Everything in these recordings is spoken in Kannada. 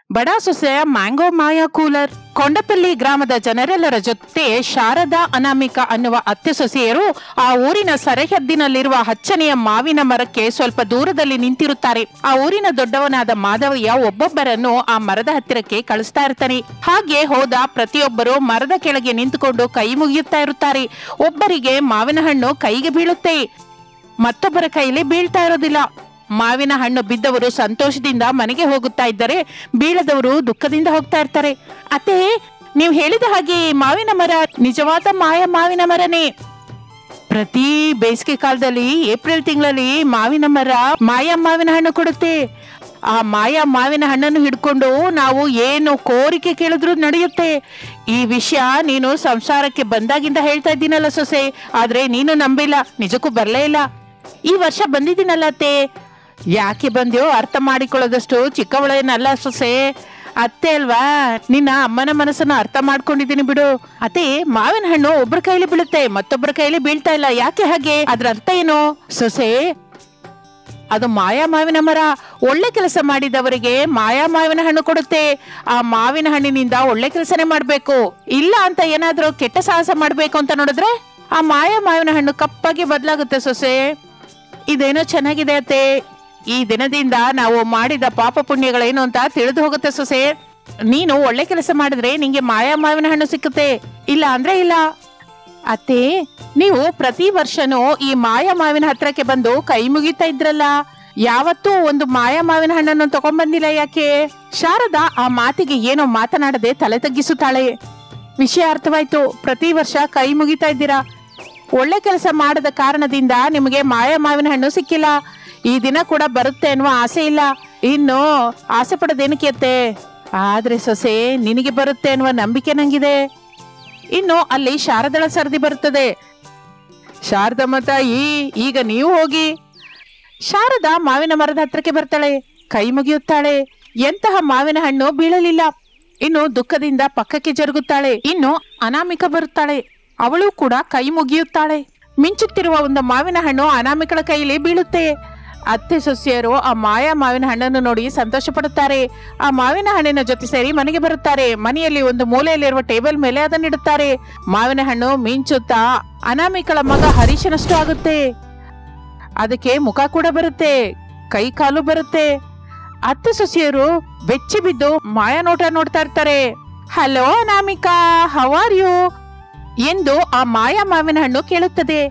ಬಡ ಸೊಸೆಯ ಮ್ಯಾಂಗೋ ಮಾಯಾ ಕೂಲರ್. ಕೊಂಡಪಲ್ಲಿ ಗ್ರಾಮದ ಜನರೆಲ್ಲರ ಜೊತೆ ಶಾರದಾ, ಅನಾಮಿಕಾ ಅನ್ನುವ ಅತ್ತೆ ಸೊಸೆಯರು ಆ ಊರಿನ ಸರಹದ್ದಿನಲ್ಲಿರುವ ಹಚ್ಚನೆಯ ಮಾವಿನ ಮರಕ್ಕೆ ಸ್ವಲ್ಪ ದೂರದಲ್ಲಿ ನಿಂತಿರುತ್ತಾರೆ. ಆ ಊರಿನ ದೊಡ್ಡವನಾದ ಮಾಧವಯ್ಯ ಒಬ್ಬೊಬ್ಬರನ್ನು ಆ ಮರದ ಹತ್ತಿರಕ್ಕೆ ಕಳಿಸ್ತಾ ಇರ್ತಾನೆ. ಹಾಗೆ ಹೋದ ಪ್ರತಿಯೊಬ್ಬರು ಮರದ ಕೆಳಗೆ ನಿಂತುಕೊಂಡು ಕೈ ಮುಗಿಯುತ್ತಾ ಇರುತ್ತಾರೆ. ಒಬ್ಬರಿಗೆ ಮಾವಿನ ಹಣ್ಣು ಕೈಗೆ ಬೀಳುತ್ತೆ, ಮತ್ತೊಬ್ಬರ ಕೈಲಿ ಬೀಳ್ತಾ ಇರೋದಿಲ್ಲ. ಮಾವಿನ ಹಣ್ಣು ಬಿದ್ದವರು ಸಂತೋಷದಿಂದ ಮನೆಗೆ ಹೋಗುತ್ತಾ ಇದ್ದರೆ, ಬೀಳದವರು ದುಃಖದಿಂದ ಹೋಗ್ತಾ ಇರ್ತಾರೆ. ಅತ್ತೆ, ನೀವು ಹೇಳಿದ ಹಾಗೆ ಮಾವಿನ ಮರ ನಿಜವಾದ ಮಾವಿನ ಮರನೇ. ಪ್ರತಿ ಬೇಸಿಗೆ ಕಾಲದಲ್ಲಿ ಏಪ್ರಿಲ್ ತಿಂಗಳಲ್ಲಿ ಮಾವಿನ ಮರ ಮಾವಿನ ಹಣ್ಣು ಕೊಡುತ್ತೆ. ಆ ಮಾವಿನ ಹಣ್ಣನ್ನು ಹಿಡ್ಕೊಂಡು ನಾವು ಏನು ಕೋರಿಕೆ ಕೇಳಿದ್ರು ನಡೆಯುತ್ತೆ. ಈ ವಿಷಯ ನೀನು ಸಂಸಾರಕ್ಕೆ ಬಂದಾಗಿಂದ ಹೇಳ್ತಾ ಇದ್ದೀನಲ್ಲ ಸೊಸೆ, ಆದ್ರೆ ನೀನು ನಂಬಿಲ್ಲ, ನಿಜಕ್ಕೂ ಬರ್ಲೇ ಇಲ್ಲ. ಈ ವರ್ಷ ಬಂದಿದ್ದೀನಲ್ಲ ಅತ್ತೆ. ಯಾಕೆ ಬಂದ್ಯೋ ಅರ್ಥ ಮಾಡಿಕೊಳ್ಳೋದಷ್ಟು ಚಿಕ್ಕವಳೇನಲ್ಲ ಸೊಸೆ, ಅತ್ತೆ ಅಲ್ವಾ. ನಿನ್ನ ಅಮ್ಮನ ಮನಸ್ಸನ್ನು ಅರ್ಥ ಮಾಡ್ಕೊಂಡಿದ್ದೀನಿ ಬಿಡು. ಅತ್ತೆ, ಮಾವಿನ ಹಣ್ಣು ಒಬ್ಬರ ಕೈಲಿ ಬೀಳುತ್ತೆ, ಮತ್ತೊಬ್ಬರ ಕೈಲಿ ಬೀಳ್ತಾ ಇಲ್ಲ, ಯಾಕೆ ಹಾಗೆ? ಅದ್ರ ಅರ್ಥ ಏನು ಸೊಸೆ? ಅದು ಮಾವಿನ ಮರ ಒಳ್ಳೆ ಕೆಲಸ ಮಾಡಿದವರಿಗೆ ಮಾವಿನ ಹಣ್ಣು ಕೊಡುತ್ತೆ. ಆ ಮಾವಿನ ಹಣ್ಣಿನಿಂದ ಒಳ್ಳೆ ಕೆಲಸನೇ ಮಾಡ್ಬೇಕು, ಇಲ್ಲ ಅಂತ ಏನಾದ್ರೂ ಕೆಟ್ಟ ಸಾಹಸ ಮಾಡ್ಬೇಕು ಅಂತ ನೋಡಿದ್ರೆ ಆ ಮಾವಿನ ಹಣ್ಣು ಕಪ್ಪಾಗಿ ಬದಲಾಗುತ್ತೆ ಸೊಸೆ. ಇದೇನೋ ಚೆನ್ನಾಗಿದೆ ಅತ್ತೆ. ಈ ದಿನದಿಂದ ನಾವು ಮಾಡಿದ ಪಾಪ ಪುಣ್ಯಗಳೇನು ಅಂತ ತಿಳಿದು ಹೋಗುತ್ತೆ ಸೊಸೆ. ನೀನು ಒಳ್ಳೆ ಕೆಲಸ ಮಾಡಿದ್ರೆ ನಿಂಗೆ ಮಾವಿನ ಹಣ್ಣು ಸಿಕ್ಕುತ್ತೆ, ಇಲ್ಲ ಅಂದ್ರೆ ಇಲ್ಲ. ಅತ್ತೆ, ನೀವು ಪ್ರತಿ ವರ್ಷನೂ ಈ ಮಾವಿನ ಹತ್ರಕ್ಕೆ ಬಂದು ಕೈ ಮುಗಿತಾ ಇದ್ರಲ್ಲ, ಯಾವತ್ತೂ ಒಂದು ಮಾವಿನ ಹಣ್ಣನ್ನು ತಗೊಂಡ್ಬಂದಿಲ್ಲ ಯಾಕೆ? ಶಾರದಾ ಆ ಮಾತಿಗೆ ಏನೋ ಮಾತನಾಡದೆ ತಲೆ ತಗ್ಗಿಸುತ್ತಾಳೆ. ವಿಷಯ ಅರ್ಥವಾಯ್ತು, ಪ್ರತಿ ವರ್ಷ ಕೈ ಮುಗಿತಾ ಇದ್ದೀರಾ. ಒಳ್ಳೆ ಕೆಲಸ ಮಾಡದ ಕಾರಣದಿಂದ ನಿಮಗೆ ಮಾವಿನ ಹಣ್ಣು ಸಿಕ್ಕಿಲ್ಲ. ಈ ದಿನ ಕೂಡ ಬರುತ್ತೆ ಅನ್ನುವ ಆಸೆ ಇಲ್ಲ. ಇನ್ನು ಆಸೆ ಪಡೋದೇನಕ್ಕೆ ಅತ್ತೆ? ಆದ್ರೆ ಸೊಸೆ, ನಿನಗೆ ಬರುತ್ತೆ ಅನ್ನುವ ನಂಬಿಕೆ ನಂಗಿದೆ. ಇನ್ನು ಅಲ್ಲಿ ಶಾರದಳ ಸರದಿ ಬರುತ್ತದೆ. ಶಾರದಮ್ಮ ತಾಯಿ, ಈಗ ನೀವು ಹೋಗಿ. ಶಾರದಾ ಮಾವಿನ ಮರದ ಹತ್ರಕ್ಕೆ ಬರ್ತಾಳೆ, ಕೈ ಮುಗಿಯುತ್ತಾಳೆ. ಎಂತಹ ಮಾವಿನ ಹಣ್ಣು ಬೀಳಲಿಲ್ಲ. ಇನ್ನು ದುಃಖದಿಂದ ಪಕ್ಕಕ್ಕೆ ಜರುಗುತ್ತಾಳೆ. ಇನ್ನು ಅನಾಮಿಕ ಬರುತ್ತಾಳೆ, ಅವಳು ಕೂಡ ಕೈ ಮುಗಿಯುತ್ತಾಳೆ. ಮಿಂಚುತ್ತಿರುವ ಒಂದು ಮಾವಿನ ಹಣ್ಣು ಅನಾಮಿಕಳ ಕೈಯಲ್ಲಿ ಬೀಳುತ್ತೆ. ಅತ್ತೆ ಸೊಸೆಯರು ಆ ಮಾವಿನ ಹಣ್ಣನ್ನು ನೋಡಿ ಸಂತೋಷ ಪಡುತ್ತಾರೆ. ಆ ಮಾವಿನ ಹಣ್ಣಿನ ಜೊತೆ ಸೇರಿ ಮನೆಗೆ ಬರುತ್ತಾರೆ. ಮನೆಯಲ್ಲಿ ಒಂದು ಮೂಲೆಯಲ್ಲಿರುವ ಟೇಬಲ್ ಮೇಲೆ ಅದನ್ನಿಡುತ್ತಾರೆ. ಮಾವಿನ ಹಣ್ಣು ಮಿಂಚುತ್ತಾ ಅನಾಮಿಕಳ ಮಗ ಹರೀಶನಷ್ಟು ಆಗುತ್ತೆ. ಅದಕ್ಕೆ ಮುಖ ಕೂಡ ಬರುತ್ತೆ, ಕೈ ಕಾಲು ಬರುತ್ತೆ. ಅತ್ತೆ ಸೊಸೆಯರು ಬೆಚ್ಚಿ ಬಿದ್ದು ಮಾಯಾ ನೋಟ ನೋಡ್ತಾ ಇರ್ತಾರೆ. Hello Anamika, how are you ಎಂದು ಆ ಮಾವಿನ ಹಣ್ಣು ಕೇಳುತ್ತದೆ.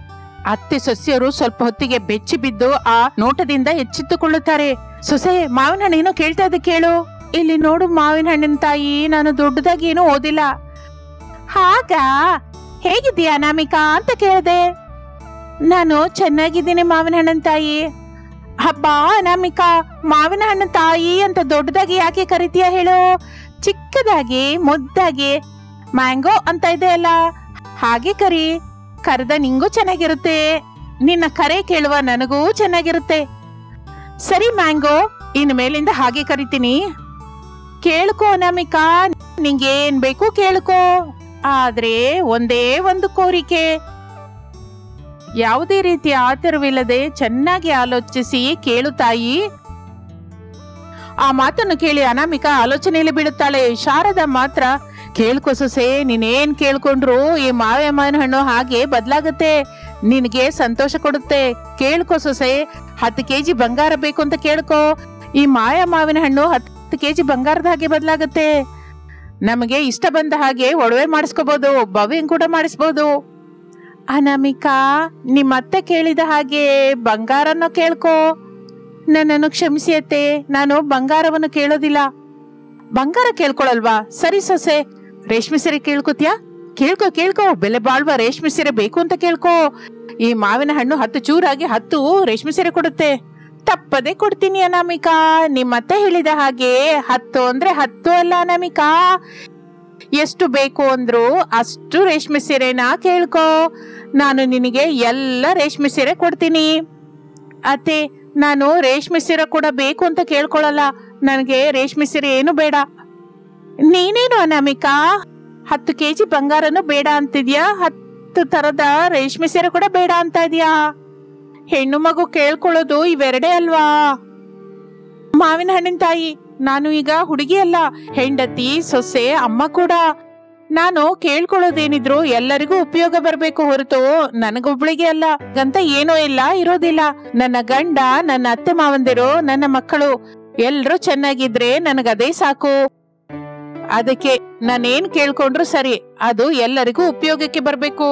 ಅತ್ತೆ ಸೊಸೆಯರು ಸ್ವಲ್ಪ ಹೊತ್ತಿಗೆ ಬೆಚ್ಚಿ ಬಿದ್ದು ಆ ನೋಟದಿಂದ ಎಚ್ಚೆತ್ತುಕೊಳ್ಳುತ್ತಾರೆ. ಸೊಸೆ, ಮಾವಿನ ಹಣ್ಣು ಏನೋ ಕೇಳ್ತಾ ಇದ್ದೆ, ಕೇಳು. ಇಲ್ಲಿ ನೋಡು ಮಾವಿನ ಹಣ್ಣಿನ ತಾಯಿ, ನಾನು ದೊಡ್ಡದಾಗಿ ಏನೂ ಓದಿಲ್ಲ. ಹಾಗ ಹೇಗಿದ್ದೀಯಾ ಅನಾಮಿಕಾ ಅಂತ ಕೇಳಿದೆ. ನಾನು ಚೆನ್ನಾಗಿದ್ದೀನಿ ಮಾವಿನ ಹಣ್ಣಿನ ತಾಯಿ. ಹಬ್ಬಾ ಅನಾಮಿಕಾ, ಮಾವಿನ ಹಣ್ಣು ತಾಯಿ ಅಂತ ದೊಡ್ಡದಾಗಿ ಯಾಕೆ ಕರಿತೀಯ ಹೇಳು? ಚಿಕ್ಕದಾಗಿ ಮುದ್ದಾಗಿ ಮ್ಯಾಂಗೋ ಅಂತ ಇದೆ ಅಲ್ಲ, ಹಾಗೆ ಕರಿ. ಕರೆದ ನಿಂಗೂ ಚೆನ್ನಾಗಿರುತ್ತೆ, ನಿನ್ನ ಕರೆ ಕೇಳುವ ನನಗೂ ಚೆನ್ನಾಗಿರುತ್ತೆ. ಸರಿ ಮ್ಯಾಂಗೋ, ಇನ್ನು ಮೇಲಿಂದ ಹಾಗೆ ಕರಿತೀನಿ. ಕೇಳ್ಕೋ ಅನಾಮಿಕಾ, ನಿಂಗೇನ್ ಬೇಕು ಕೇಳ್ಕೋ. ಆದ್ರೆ ಒಂದೇ ಒಂದು ಕೋರಿಕೆ. ಯಾವುದೇ ರೀತಿಯ ಆತರವಿಲ್ಲದೆ ಚೆನ್ನಾಗಿ ಆಲೋಚಿಸಿ ಕೇಳು ತಾಯಿ. ಆ ಮಾತನ್ನು ಕೇಳಿ ಅನಾಮಿಕಾ ಆಲೋಚನೆಯಲ್ಲಿ ಬೀಳುತ್ತಾಳೆ. ಶಾರದಾ ಮಾತ್ರ, ಕೇಳ್ಕೊ ಸೊಸೆ, ನೀನೇನ್ ಕೇಳ್ಕೊಂಡ್ರು ಈ ಮಾವಿನ ಹಣ್ಣು ಹಾಗೆ ಬದಲಾಗುತ್ತೆ, ನಿನಗೆ ಸಂತೋಷ ಕೊಡುತ್ತೆ. ಕೇಳ್ಕೊ ಸೊಸೆ, 10 kg ಬಂಗಾರ ಬೇಕು ಅಂತ ಕೇಳ್ಕೊ. ಈ ಮಾವಿನ ಹಣ್ಣು 10 kg ಬಂಗಾರದ ಹಾಗೆ ಬದಲಾಗುತ್ತೆ. ನಮಗೆ ಇಷ್ಟ ಬಂದ ಹಾಗೆ ಒಡವೆ ಮಾಡಿಸ್ಕೋಬಹುದು, ಭವ್ಯ ಕೂಡ ಮಾಡಿಸ್ಬೋದು. ಅನಾಮಿಕಾ, ನಿಮ್ಮತ್ತೆ ಕೇಳಿದ ಹಾಗೆ ಬಂಗಾರನ್ನು ಕೇಳ್ಕೊ. ನನ್ನನ್ನು ಕ್ಷಮಿಸಿ ಅತ್ತೆ, ನಾನು ಬಂಗಾರವನ್ನು ಕೇಳೋದಿಲ್ಲ. ಬಂಗಾರ ಕೇಳ್ಕೊಳಲ್ವಾ? ಸರಿ ಸೊಸೆ, ರೇಷ್ಮೆ ಸೀರೆ ಕೇಳ್ಕೊತ್ಯಾ? ಕೇಳ್ಕೊ, ಬೆಲೆ ಬಾಳ್ವ ರೇಷ್ಮೆ ಸೀರೆ ಬೇಕು ಅಂತ ಕೇಳ್ಕೊ. ಈ ಮಾವಿನ ಹಣ್ಣು 10 ಚೂರಾಗಿ 10 ರೇಷ್ಮೆ ಸೀರೆ ಕೊಡುತ್ತೆ. ತಪ್ಪದೆ ಕೊಡ್ತೀನಿ ಅನಾಮಿಕಾ. ನಿಮ್ಮತ್ತೆ ಹೇಳಿದ ಹಾಗೆ 10 ಅಂದ್ರೆ 10 ಅಲ್ಲ ಅನಾಮಿಕಾ, ಎಷ್ಟು ಬೇಕು ಅಂದ್ರು ಅಷ್ಟು ರೇಷ್ಮೆ ಸೀರೆನ ಕೇಳ್ಕೊ. ನಾನು ನಿನಗೆ ಎಲ್ಲ ರೇಷ್ಮೆ ಸೀರೆ ಕೊಡ್ತೀನಿ. ಅತ್ತೆ, ನಾನು ರೇಷ್ಮೆ ಸೀರೆ ಕೂಡ ಬೇಕು ಅಂತ ಕೇಳ್ಕೊಳಲ್ಲ, ನನಗೆ ರೇಷ್ಮೆ ಸೀರೆ ಏನು ಬೇಡ. ನೀನೇನು ಅನಾಮಿಕಾ, 10 kg ಬಂಗಾರನು ಬೇಡ ಅಂತಿದ್ಯಾ, 10 ತರದ ರೇಷ್ಮೆ ಸೀರೆ ಕೂಡ ಬೇಡ ಅಂತ ಇದೀಯಾ? ಹೆಣ್ಣು ಮಗು ಕೇಳ್ಕೊಳ್ಳೋದು ಇವೆರಡೇ ಅಲ್ವಾ? ಮಾವಿನ ಹಣ್ಣಿನ ತಾಯಿ, ನಾನು ಈಗ ಹುಡುಗಿ ಅಲ್ಲ, ಹೆಂಡತಿ, ಸೊಸೆ, ಅಮ್ಮ ಕೂಡ. ನಾನು ಕೇಳ್ಕೊಳ್ಳೋದೇನಿದ್ರು ಎಲ್ಲರಿಗೂ ಉಪಯೋಗ ಬರ್ಬೇಕು ಹೊರತು ನನಗೊಬ್ಳಿಗೆ ಅಲ್ಲ ಅಂತ ಏನೋ ಇಲ್ಲ, ಇರೋದಿಲ್ಲ. ನನ್ನ ಗಂಡ, ನನ್ನ ಅತ್ತೆ ಮಾವಂದಿರು, ನನ್ನ ಮಕ್ಕಳು ಎಲ್ರೂ ಚೆನ್ನಾಗಿದ್ರೆ ನನಗದೇ ಸಾಕು. ಅದಕ್ಕೆ ನಾನೇನ್ ಕೇಳ್ಕೊಂಡ್ರು ಸರಿ, ಅದು ಎಲ್ಲರಿಗೂ ಉಪಯೋಗಕ್ಕೆ ಬರ್ಬೇಕು.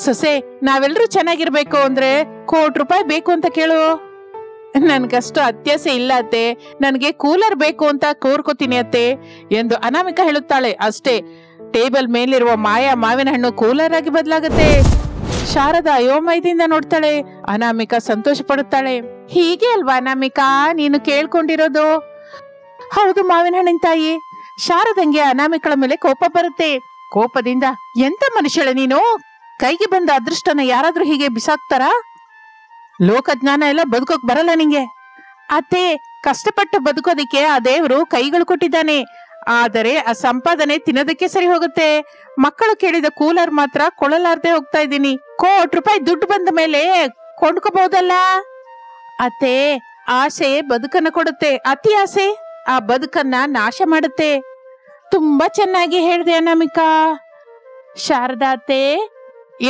ಸೊಸೆ, ನಾವೆಲ್ಲರೂ ಚೆನ್ನಾಗಿರ್ಬೇಕು ಅಂದ್ರೆ ₹1,00,00,000 ಬೇಕು ಅಂತ ಕೇಳು. ನನ್ಗಷ್ಟು ಅತ್ಯಾಸೆ ಇಲ್ಲ ಅತ್ತೆ, ನನ್ಗೆ ಕೂಲರ್ ಬೇಕು ಅಂತ ಕೋರ್ಕೋತೀನಿ ಅತ್ತೆ ಎಂದು ಅನಾಮಿಕಾ ಹೇಳುತ್ತಾಳೆ. ಅಷ್ಟೇ, ಟೇಬಲ್ ಮೇಲಿರುವ ಮಾಯಾ ಮಾವಿನ ಹಣ್ಣು ಕೂಲರ್ ಆಗಿ ಬದಲಾಗುತ್ತೆ. ಶಾರದಾ ಅಯೋಮಯದಿಂದ ನೋಡ್ತಾಳೆ. ಅನಾಮಿಕಾ ಸಂತೋಷ ಪಡುತ್ತಾಳೆ. ಹೀಗೆ ಅಲ್ವಾ ಅನಾಮಿಕಾ ನೀನು ಕೇಳ್ಕೊಂಡಿರೋದು? ಹೌದು ಮಾವಿನ ಹಣ್ಣಿನ ತಾಯಿ. ಶಾರದಂಗೆ ಅನಾಮಿಕಳ ಮೇಲೆ ಕೋಪ ಬರುತ್ತೆ. ಕೋಪದಿಂದ, ಎಂತ ಮನುಷ್ಯಳೆ ನೀನು, ಕೈಗೆ ಬಂದ ಅದೃಷ್ಟನ ಯಾರಾದ್ರೂ ಹೀಗೆ ಬಿಸಾಕ್ತಾರ? ಲೋಕಜ್ಞಾನ ಎಲ್ಲ ಬದುಕೋಕ್ ಬರಲ್ಲ ನಿಂಗೆ. ಅತ್ತೆ, ಕಷ್ಟಪಟ್ಟು ಬದುಕೋದಿಕ್ಕೆ ಆ ದೇವ್ರು ಕೈಗಳು ಕೊಟ್ಟಿದ್ದಾನೆ, ಆದರೆ ಆ ಸಂಪಾದನೆ ತಿನ್ನೋದಕ್ಕೆ ಸರಿ ಹೋಗುತ್ತೆ. ಮಕ್ಕಳು ಕೇಳಿದ ಕೂಲರ್ ಮಾತ್ರ ಕೊಳ್ಳಲಾರ್ದೆ ಹೋಗ್ತಾ ಇದ್ದೀನಿ. ₹1,00,00,000 ದುಡ್ಡು ಬಂದ ಮೇಲೆ ಕೊಂಡ್ಕೋಬಹುದಲ್ಲ. ಅತ್ತೆ, ಆಸೆ ಬದುಕನ್ನ ಕೊಡುತ್ತೆ, ಅತಿ ಆಸೆ ಆ ಬದುಕನ್ನ ನಾಶ ಮಾಡುತ್ತೆ. ತುಂಬಾ ಚೆನ್ನಾಗಿ ಹೇಳ್ದೆ ಅನಾಮಿಕಾ. ಶಾರದಾ ಅತ್ತೆ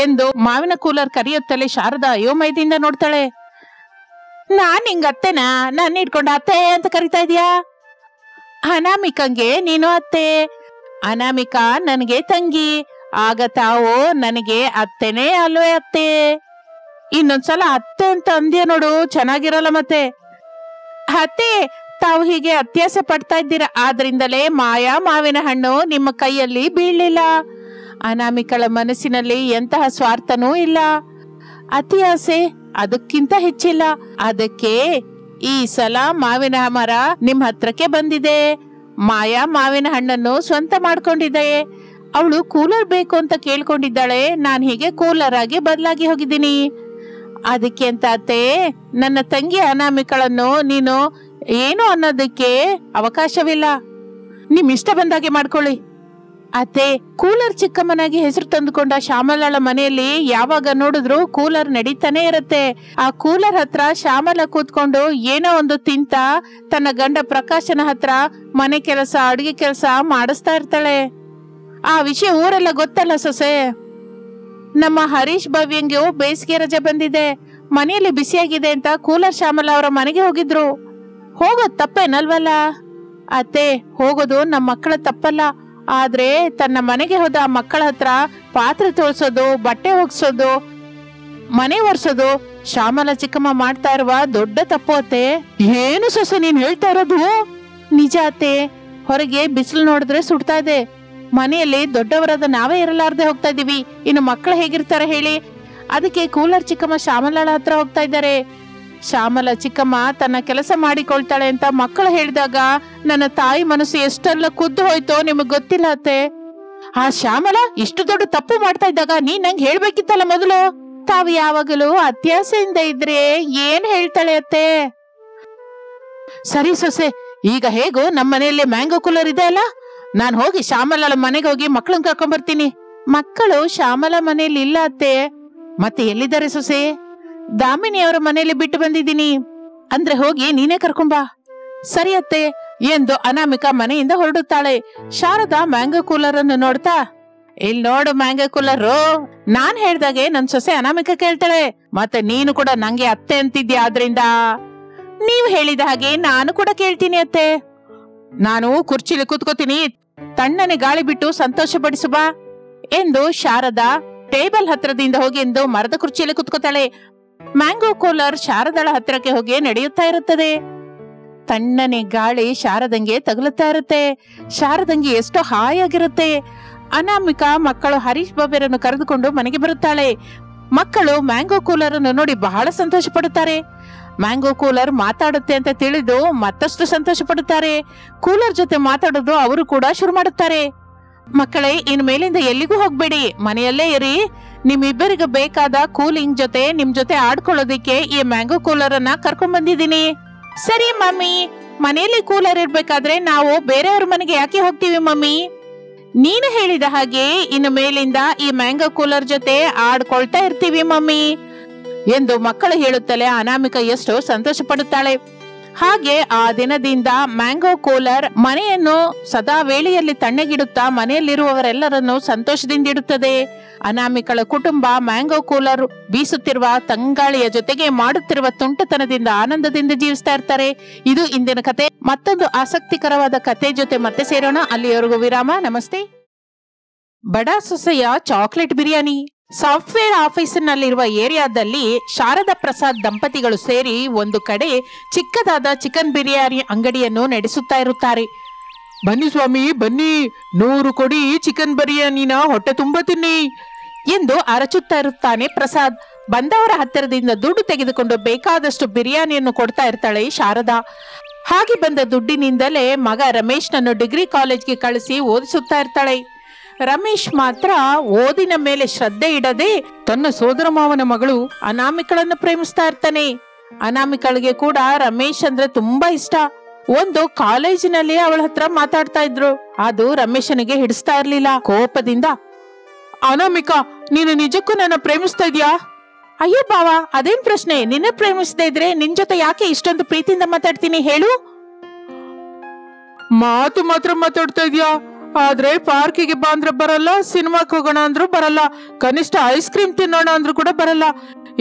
ಎಂದು ಮಾವಿನ ಕೂಲರ್ ಕರೆಯುತ್ತಲೇ ಶಾರದಾ ಅಯೋಮಯದಿಂದ ನೋಡ್ತಾಳೆ. ನಾನ್ ಹಿಂಗ ಅತ್ತೆನಾ? ನಾನು ಇಟ್ಕೊಂಡ ಅತ್ತೆ ಅಂತ ಕರಿತಾ ಇದೀಯಾ? ಅನಾಮಿಕಂಗೆ ನೀನು ಅತ್ತೆ, ಅನಾಮಿಕಾ ನನಗೆ ತಂಗಿ, ಆಗ ತಾವು ನನಗೆ ಅತ್ತೆನೇ ಅಲ್ವೇ ಅತ್ತೆ. ಇನ್ನೊಂದ್ಸಲ ಅತ್ತೆ ಅಂತ ಅಂದ್ಯ ನೋಡು, ಚೆನ್ನಾಗಿರಲ್ಲ ಮತ್ತೆ. ಅತ್ತೆ, ತಾವು ಹೀಗೆ ಅತ್ಯಾಸೆ ಪಡ್ತಾ ಇದ್ದೀರಾ, ಆದ್ರಿಂದಲೇ ಮಾಯಾ ಮಾವಿನ ಹಣ್ಣು ನಿಮ್ಮ ಕೈಯಲ್ಲಿ ಬೀಳಲಿಲ್ಲ. ಅನಾಮಿಕಳ ಮನಸ್ಸಿನಲ್ಲಿ ಎಂತಹ ಸ್ವಾರ್ಥನೂ ಇಲ್ಲ. ಅತಿ ಆಸೆ ಅದಕ್ಕಿಂತ ಹೆಚ್ಚಿಲ್ಲ. ಅದಕ್ಕೆ ಈ ಸಲ ಮಾವಿನ ಮರ ನಿಮ್ ಹತ್ರಕ್ಕೆ ಬಂದಿದೆ. ಮಾಯಾ ಮಾವಿನ ಹಣ್ಣನ್ನು ಸ್ವಂತ ಮಾಡ್ಕೊಂಡಿದ್ದೆ. ಅವಳು ಕೂಲರ್ ಬೇಕು ಅಂತ ಕೇಳ್ಕೊಂಡಿದ್ದಾಳೆ. ನಾನ್ ಹೀಗೆ ಕೂಲರ್ ಆಗಿ ಬದಲಾಗಿ ಹೋಗಿದ್ದೀನಿ. ಅದಕ್ಕೆ ಅಂತ ಅತ್ತೆ, ನನ್ನ ತಂಗಿ ಅನಾಮಿಕಳನ್ನು ನೀನು ಏನು ಅನ್ನೋದಕ್ಕೆ ಅವಕಾಶವಿಲ್ಲ. ನಿಮ್ ಇಷ್ಟ ಬಂದಾಗೆ ಮಾಡ್ಕೊಳ್ಳಿ. ಅತ್ತೆ, ಕೂಲರ್ ಚಿಕ್ಕಮ್ಮನಾಗಿ ಹೆಸರು ತಂದುಕೊಂಡ ಶ್ಯಾಮಲಳ ಮನೆಯಲ್ಲಿ ಯಾವಾಗ ನೋಡಿದ್ರು ಕೂಲರ್ ನಡೀತಾನೆ ಇರುತ್ತೆ. ಆ ಕೂಲರ್ ಹತ್ರ ಶ್ಯಾಮಲ ಕೂತ್ಕೊಂಡು ಏನೋ ಒಂದು ತಿಂತ ತನ್ನ ಗಂಡ ಪ್ರಕಾಶನ ಹತ್ರ ಮನೆ ಕೆಲಸ, ಅಡುಗೆ ಕೆಲಸ ಮಾಡಿಸ್ತಾ ಇರ್ತಾಳೆ. ಆ ವಿಷಯ ಊರೆಲ್ಲ ಗೊತ್ತಲ್ಲ ಸೊಸೆ. ನಮ್ಮ ಹರೀಶ್ ಭವ್ಯಂಗೂ ಬೇಸಿಗೆ ರಜೆ ಬಂದಿದೆ, ಮನೆಯಲ್ಲಿ ಬಿಸಿಯಾಗಿದೆ ಅಂತ ಕೂಲರ್ ಶ್ಯಾಮಲ ಅವರ ಮನೆಗೆ ಹೋಗಿದ್ರು. ಹೋಗೋದು ತಪ್ಪೇನಲ್ವಲ್ಲ? ಅತ್ತೆ, ಹೋಗೋದು ನಮ್ಮ ಮಕ್ಕಳ ತಪ್ಪಲ್ಲ, ಆದ್ರೆ ತನ್ನ ಮನೆಗೆ ಹೋದ ಆ ಮಕ್ಕಳ ಹತ್ರ ಪಾತ್ರೆ ತೋಳ್ಸೋದು, ಬಟ್ಟೆ ಒಗ್ಸೋದು, ಮನೆ ಒರ್ಸೋದು ಶ್ಯಾಮಲ ಚಿಕ್ಕಮ್ಮ ಮಾಡ್ತಾ ಇರುವ ದೊಡ್ಡ ತಪ್ಪು ಅತ್ತೆ. ಏನು ಸೊಸೆ ನೀನ್ ಹೇಳ್ತಾ ಇರೋದು? ನಿಜ ಅತ್ತೆ, ಹೊರಗೆ ಬಿಸಿಲು ನೋಡಿದ್ರೆ ಸುಡ್ತಾ ಇದೆ, ಮನೆಯಲ್ಲಿ ದೊಡ್ಡವರಾದ ನಾವೇ ಇರಲಾರ್ದೆ ಹೋಗ್ತಾ ಇದೀವಿ, ಇನ್ನು ಮಕ್ಕಳು ಹೇಗಿರ್ತಾರೆ ಹೇಳಿ? ಅದಕ್ಕೆ ಕೂಲರ್ ಚಿಕ್ಕಮ್ಮ ಶ್ಯಾಮಲಳ ಹತ್ರ ಹೋಗ್ತಾ ಇದ್ದಾರೆ. ಶ್ಯಾಮಲ ಚಿಕ್ಕಮ್ಮ ತನ್ನ ಕೆಲಸ ಮಾಡಿಕೊಳ್ತಾಳೆ ಅಂತ ಮಕ್ಕಳು ಹೇಳಿದಾಗ ನನ್ನ ತಾಯಿ ಮನಸ್ಸು ಎಷ್ಟೆಲ್ಲ ಕುದ್ದು ಹೋಯ್ತೋ ನಿಮಗ್ ಗೊತ್ತಿಲ್ಲ ಅತ್ತೆ. ಆ ಶ್ಯಾಮಲ ಇಷ್ಟು ದೊಡ್ಡ ತಪ್ಪು ಮಾಡ್ತಾ ಇದ್ದಾಗ ನೀನ್ ನಂಗೆ ಹೇಳ್ಬೇಕಿತ್ತಲ್ಲ ಮೊದಲು. ತಾವು ಯಾವಾಗಲೂ ಅತ್ಯಾಸೆಯಿಂದ ಇದ್ರೆ ಏನ್ ಹೇಳ್ತಾಳೆ ಅತ್ತೆ? ಸರಿ ಸೊಸೆ, ಈಗ ಹೇಗೋ ನಮ್ಮ ಮನೆಯಲ್ಲಿ ಮ್ಯಾಂಗೋ ಕೂಲರ್ ಇದೆ ಅಲ್ಲ, ನಾನ್ ಹೋಗಿ ಶ್ಯಾಮಲಳ ಮನೆಗೆ ಹೋಗಿ ಮಕ್ಕಳನ್ನ ಕರ್ಕೊಂಡ್ ಬರ್ತೀನಿ. ಮಕ್ಕಳು ಶ್ಯಾಮಲ ಮನೆಯಲ್ಲಿ ಇಲ್ಲ ಅತ್ತೆ. ಮತ್ತೆ ಎಲ್ಲಿದ್ದಾರೆ ಸೊಸೆ? ದಾಮಿನಿ ಅವರ ಮನೆಯಲ್ಲಿ ಬಿಟ್ಟು ಬಂದಿದ್ದೀನಿ. ಅಂದ್ರೆ ಹೋಗಿ ನೀನೇ ಕರ್ಕೊಂಬಾ. ಸರಿ ಅತ್ತೆ ಎಂದು ಅನಾಮಿಕಾ ಮನೆಯಿಂದ ಹೊರಡುತ್ತಾಳೆ. ಶಾರದಾ ಮ್ಯಾಂಗೋ ಕೂಲರ್ ಅನ್ನು ನೋಡ್ತಾ, ಇಲ್ಲಿ ನೋಡು ಮ್ಯಾಂಗೋ ಕೂಲರು, ನಾನ್ ಹೇಳ್ದಾಗೆ ನನ್ ಸೊಸೆ ಅನಾಮಿಕಾ ಕೇಳ್ತಾಳೆ, ಮತ್ತೆ ನೀನು ಕೂಡ ನಂಗೆ ಅತ್ತೆ ಅಂತಿದ್ಯಾ, ಆದ್ರಿಂದ ನೀವ್ ಹೇಳಿದ ಹಾಗೆ ನಾನು ಕೂಡ ಕೇಳ್ತೀನಿ ಅತ್ತೆ. ನಾನು ಕುರ್ಚಿಲಿ ಕೂತ್ಕೋತೀನಿ, ತಣ್ಣನೆ ಗಾಳಿ ಬಿಟ್ಟು ಸಂತೋಷ ಪಡಿಸು ಬಾ ಎಂದು ಶಾರದಾ ಟೇಬಲ್ ಹತ್ರದಿಂದ ಹೋಗಿ ಎಂದು ಮರದ ಕುರ್ಚಿಯಲ್ಲಿ ಕೂತ್ಕೋತಾಳೆ. ಮ್ಯಾಂಗೋ ಕೂಲರ್ ಶಾರದಳ ಹತ್ರಕ್ಕೆ ಹೋಗಿ ನಡೆಯುತ್ತಾ ಇರುತ್ತದೆ. ತಣ್ಣನೆ ಗಾಳಿ ಶಾರದಂಗೆ ತಗುಲುತ್ತಾ ಇರುತ್ತೆ. ಶಾರದಂಗೆ ಎಷ್ಟೋ ಹಾಯಾಗಿರುತ್ತೆ. ಅನಾಮಿಕಾ ಮಕ್ಕಳು ಹರೀಶ್ ಬಾಬೇರನ್ನು ಕರೆದುಕೊಂಡು ಮನೆಗೆ ಬರುತ್ತಾಳೆ. ಮಕ್ಕಳು ಮ್ಯಾಂಗೋ ಕೂಲರ್ ಅನ್ನು ನೋಡಿ ಬಹಳ ಸಂತೋಷ ಪಡುತ್ತಾರೆ. ಮ್ಯಾಂಗೋ ಕೂಲರ್ ಮಾತಾಡುತ್ತೆ ಅಂತ ತಿಳಿದು ಮತ್ತಷ್ಟು ಸಂತೋಷ ಪಡುತ್ತಾರೆ. ಕೂಲರ್ ಜೊತೆ ಮಾತಾಡೋದು ಅವರು ಕೂಡ ಶುರು ಮಾಡುತ್ತಾರೆ. ಮಕ್ಕಳೇ, ಇನ್ ಮೇಲಿಂದ ಎಲ್ಲಿಗೂ ಹೋಗ್ಬೇಡಿ, ಮನೆಯಲ್ಲೇ ಇರಿ. ನಿಮ್ಮಿಬ್ಬರಿಗೆ ಬೇಕಾದ ಕೂಲಿಂಗ್ ಜೊತೆ ನಿಮ್ ಜೊತೆ ಆಡ್ಕೊಳ್ಳೋದಿಕ್ಕೆ ಈ ಮ್ಯಾಂಗೋ ಕೂಲರ್ ಅನ್ನ ಕರ್ಕೊಂಡ್ ಬಂದಿದ್ದೀನಿ. ಸರಿ ಮಮ್ಮಿ, ಮನೆಯಲ್ಲಿ ಕೂಲರ್ ಇರ್ಬೇಕಾದ್ರೆ ನಾವು ಬೇರೆಯವ್ರ ಮನೆಗೆ ಯಾಕೆ ಹೋಗ್ತೀವಿ ಮಮ್ಮಿ? ನೀನು ಹೇಳಿದ ಹಾಗೆ ಇನ್ನು ಮೇಲಿಂದ ಈ ಮ್ಯಾಂಗೋ ಕೂಲರ್ ಜೊತೆ ಆಡ್ಕೊಳ್ತಾ ಇರ್ತೀವಿ ಮಮ್ಮಿ ಎಂದು ಮಕ್ಕಳು ಹೇಳುತ್ತಲೇ ಅನಾಮಿಕಾ ಎಷ್ಟು ಸಂತೋಷ ಪಡುತ್ತಾಳೆ. ಹಾಗೆ ಆ ದಿನದಿಂದ ಮ್ಯಾಂಗೋ ಕೂಲರ್ ಮನೆಯನ್ನು ಸದಾ ವೇಳೆಯಲ್ಲಿ ತಣ್ಣಗಿಡುತ್ತಾ ಮನೆಯಲ್ಲಿರುವವರೆಲ್ಲರನ್ನು ಸಂತೋಷದಿಂದಿಡುತ್ತದೆ. ಅನಾಮಿಕಳ ಕುಟುಂಬ ಮ್ಯಾಂಗೋ ಕೂಲರ್ ಬೀಸುತ್ತಿರುವ ತಂಗಾಳಿಯ ಜೊತೆಗೆ ಮಾಡುತ್ತಿರುವ ತುಂಟತನದಿಂದ ಆನಂದದಿಂದ ಜೀವಿಸ್ತಾ ಇರ್ತಾರೆ. ಇದು ಇಂದಿನ ಕತೆ. ಮತ್ತೊಂದು ಆಸಕ್ತಿಕರವಾದ ಕತೆ ಜೊತೆ ಮತ್ತೆ ಸೇರೋಣ. ಅಲ್ಲಿಯವರೆಗೂ ವಿರಾಮ. ನಮಸ್ತೆ. ಬಡ ಸೊಸೆಯ ಚಾಕ್ಲೇಟ್ ಬಿರಿಯಾನಿ. ಸಾಫ್ಟ್ವೇರ್ ಆಫೀಸಿನಲ್ಲಿರುವ ಏರಿಯಾದಲ್ಲಿ ಶಾರದಾ ಪ್ರಸಾದ್ ದಂಪತಿಗಳು ಸೇರಿ ಒಂದು ಕಡೆ ಚಿಕ್ಕದಾದ ಚಿಕನ್ ಬಿರಿಯಾನಿ ಅಂಗಡಿಯನ್ನು ನಡೆಸುತ್ತಾ ಇರುತ್ತಾರೆ. ಬನ್ನಿ ಸ್ವಾಮಿ ಬನ್ನಿ, 100 ಕೊಡಿ ಚಿಕನ್ ಬಿರಿಯಾನಿನ, ಹೊಟ್ಟೆ ತುಂಬ ತಿನ್ನಿ ಎಂದು ಅರಚುತ್ತಾ ಇರುತ್ತಾನೆ ಪ್ರಸಾದ್. ಬಂದವರ ಹತ್ತಿರದಿಂದ ದುಡ್ಡು ತೆಗೆದುಕೊಂಡು ಬೇಕಾದಷ್ಟು ಬಿರಿಯಾನಿಯನ್ನು ಕೊಡ್ತಾ ಇರ್ತಾಳೆ ಶಾರದಾ. ಹಾಗೆ ಬಂದ ದುಡ್ಡಿನಿಂದಲೇ ಮಗ ರಮೇಶ್ನನ್ನು ಡಿಗ್ರಿ ಕಾಲೇಜ್ಗೆ ಕಳಿಸಿ ಓದಿಸುತ್ತಾ ಇರ್ತಾಳೆ. ರಮೇಶ್ ಮಾತ್ರ ಓದಿನ ಮೇಲೆ ಶ್ರದ್ಧೆ ಇಡದೆ ತನ್ನ ಸೋದರ ಮಾವನ ಮಗಳು ಅನಾಮಿಕಳನ್ನು ಪ್ರೇಮಿಸ್ತಾ ಇರ್ತಾನೆ. ಅನಾಮಿಕಳಿಗೆ ಕೂಡ ರಮೇಶ್ ಅಂದ್ರೆ ತುಂಬಾ ಇಷ್ಟ. ಒಂದು ಕಾಲೇಜಿನಲ್ಲಿ ಅವಳ ಹತ್ರ ಮಾತಾಡ್ತಾ ಇದ್ರು. ಅದು ರಮೇಶನಿಗೆ ಹಿಡಿಸ್ತಾ ಇರ್ಲಿಲ್ಲ. ಕೋಪದಿಂದ, ಅನಾಮಿಕಾ, ನೀನು ನಿಜಕ್ಕೂ ನನ್ನ ಪ್ರೇಮಿಸ್ತಾ ಇದ್ಯಾ? ಅಯ್ಯೋ ಬಾವ, ಅದೇನ್ ಪ್ರಶ್ನೆ? ನಿನ್ನ ಪ್ರೇಮಿಸದೇ ಇದ್ರೆ ನಿನ್ ಜೊತೆ ಯಾಕೆ ಇಷ್ಟೊಂದು ಪ್ರೀತಿಯಿಂದ ಮಾತಾಡ್ತೀನಿ ಹೇಳು? ಮಾತು ಮಾತ್ರ ಮಾತಾಡ್ತಾ ಇದ್ಯಾ, ಆದ್ರೆ ಪಾರ್ಕಿಗೆ ಬಾ ಅಂದ್ರೆ ಬರಲ್ಲ, ಸಿನಿಮಾಕ್ ಹೋಗೋಣ ಅಂದ್ರೂ ಬರಲ್ಲ, ಕನಿಷ್ಠ ಐಸ್ ಕ್ರೀಮ್ ತಿನ್ನೋಣ ಅಂದ್ರೂ ಕೂಡ ಬರಲ್ಲ.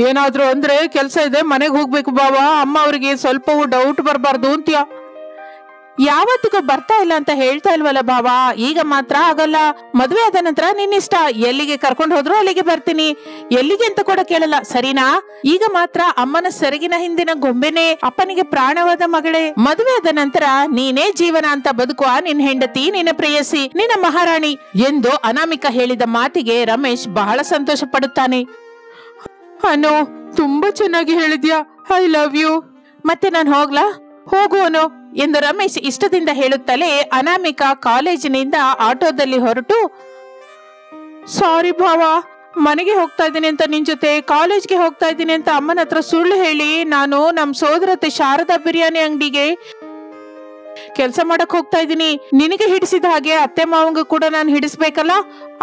ಏನಾದ್ರು ಅಂದ್ರೆ ಕೆಲ್ಸ ಇದೆ, ಮನೆಗೆ ಹೋಗ್ಬೇಕು ಬಾವ, ಅಮ್ಮ ಅವ್ರಿಗೆ ಸ್ವಲ್ಪವೂ ಡೌಟ್ ಬರಬಾರ್ದು ಅಂತ್ಯಾ. ಯಾವತ್ತಿಗೂ ಬರ್ತಾ ಇಲ್ಲ ಅಂತ ಹೇಳ್ತಾ ಇಲ್ವಲ್ಲ ಬಾವ, ಈಗ ಮಾತ್ರ ಆಗಲ್ಲ. ಮದುವೆ ಆದ ನಂತರ ನಿನ್ನಿಷ್ಟ, ಎಲ್ಲಿಗೆ ಕರ್ಕೊಂಡು ಹೋದ್ರು ಅಲ್ಲಿಗೆ ಬರ್ತೀನಿ, ಎಲ್ಲಿಗೆ ಅಂತ ಕೂಡ ಕೇಳಲ್ಲ, ಸರಿನಾ? ಈಗ ಮಾತ್ರ ಅಮ್ಮನ ಸೆರಗಿನ ಹಿಂದಿನ ಗೊಂಬೆನೆ, ಅಪ್ಪನಿಗೆ ಪ್ರಾಣವಾದ ಮಗಳೇ. ಮದುವೆ ಆದ ನಂತರ ನೀನೇ ಜೀವನ ಅಂತ ಬದುಕುವ ನಿನ್ ಹೆಂಡತಿ, ನಿನ್ನ ಪ್ರೇಯಸಿ, ನಿನ್ನ ಮಹಾರಾಣಿ ಎಂದು ಅನಾಮಿಕಾ ಹೇಳಿದ ಮಾತಿಗೆ ರಮೇಶ್ ಬಹಳ ಸಂತೋಷ ಪಡುತ್ತಾನೆ. ಅನೋ, ತುಂಬಾ ಚೆನ್ನಾಗಿ ಹೇಳಿದ್ಯಾ, ಐ ಲವ್ ಯು. ಮತ್ತೆ ನಾನು ಹೋಗ್ಲಾ? ಹೋಗುವನು ಎಂದು ರಮೇಶ್ ಇಷ್ಟದಿಂದ ಹೇಳುತ್ತಲೇ ಅನಾಮಿಕಾ ಕಾಲೇಜಿನಿಂದ ಆಟೋದಲ್ಲಿ ಹೊರಟು, ಸಾರಿ ಭಾವ, ಮನೆಗೆ ಹೋಗ್ತಾ ಇದ್ದೀನಿ ಅಂತ ನಿನ್ ಜೊತೆ, ಕಾಲೇಜ್ಗೆ ಹೋಗ್ತಾ ಇದ್ದೀನಿ ಅಂತ ಅಮ್ಮನ ಹತ್ರ ಸುಳ್ಳು ಹೇಳಿ ನಾನು ನಮ್ ಸೋದರತೆ ಶಾರದಾ ಬಿರಿಯಾನಿ ಅಂಗಡಿಗೆ ಕೆಲಸ ಮಾಡಕ್ ಹೋಗ್ತಾ ಇದ್ದೀನಿ. ನಿನಗೆ ಹಿಡಿಸಿದ ಹಾಗೆ ಅತ್ತೆ ಮಾವಂಗ ಕೂಡ ನಾನು ಹಿಡಿಸ್ಬೇಕಲ್ಲ,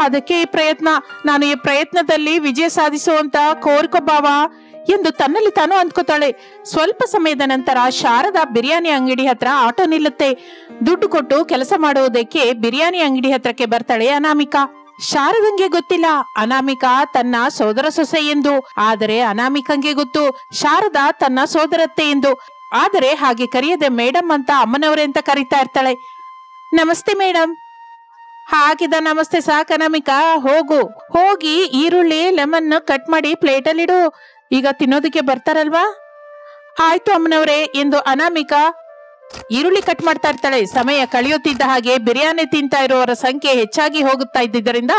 ಅದಕ್ಕೆ ಈ ಪ್ರಯತ್ನ. ನಾನು ಈ ಪ್ರಯತ್ನದಲ್ಲಿ ವಿಜಯ ಸಾಧಿಸುವಂತ ಕೋರ್ಕೊ ಭಾವ ಎಂದು ತನ್ನಲ್ಲಿ ತಾನು ಅಂದ್ಕೋತಾಳೆ. ಸ್ವಲ್ಪ ಸಮಯದ ನಂತರ ಶಾರದಾ ಬಿರಿಯಾನಿ ಅಂಗಡಿ ಹತ್ರ ಆಟೋ ನಿಲ್ಲುತ್ತೆ. ದುಡ್ಡು ಕೊಟ್ಟು ಕೆಲಸ ಮಾಡುವುದಕ್ಕೆ ಬಿರಿಯಾನಿ ಅಂಗಡಿ ಹತ್ರಕ್ಕೆ ಬರ್ತಾಳೆ ಅನಾಮಿಕಾ. ಶಾರದಂಗೆ ಗೊತ್ತಿಲ್ಲ ಅನಾಮಿಕಾ ತನ್ನ ಸೋದರ ಸೊಸೆ ಎಂದು, ಆದರೆ ಅನಾಮಿಕಂಗೆ ಗೊತ್ತು ಶಾರದಾ ತನ್ನ ಸೋದರತ್ತೆ ಎಂದು. ಆದರೆ ಹಾಗೆ ಕರೆಯದೆ ಮೇಡಮ್ ಅಂತ ಅಮ್ಮನವರೇ ಅಂತ ಕರೀತಾ ಇರ್ತಾಳೆ. ನಮಸ್ತೆ ಮೇಡಮ್. ಹಾಕಿದ ನಮಸ್ತೆ ಸಾಕ್ ಅನಾಮಿಕಾ, ಹೋಗಿ ಈರುಳ್ಳಿ ಲೆಮನ್ ಕಟ್ ಮಾಡಿ ಪ್ಲೇಟಲ್ಲಿಡು, ಈಗ ತಿನ್ನೋದಕ್ಕೆ ಬರ್ತಾರಲ್ವಾ? ಆಯ್ತು ಅಮ್ಮನವರೇ ಎಂದು ಅನಾಮಿಕಾ ಈರುಳ್ಳಿ ಕಟ್ ಮಾಡ್ತಾ ಇರ್ತಾಳೆ. ಸಮಯ ಕಳೆಯುತ್ತಿದ್ದ ಹಾಗೆ ಬಿರಿಯಾನಿ ತಿಂತಾ ಇರುವವರ ಸಂಖ್ಯೆ ಹೆಚ್ಚಾಗಿ ಹೋಗುತ್ತಾ ಇದ್ದಿದ್ದರಿಂದ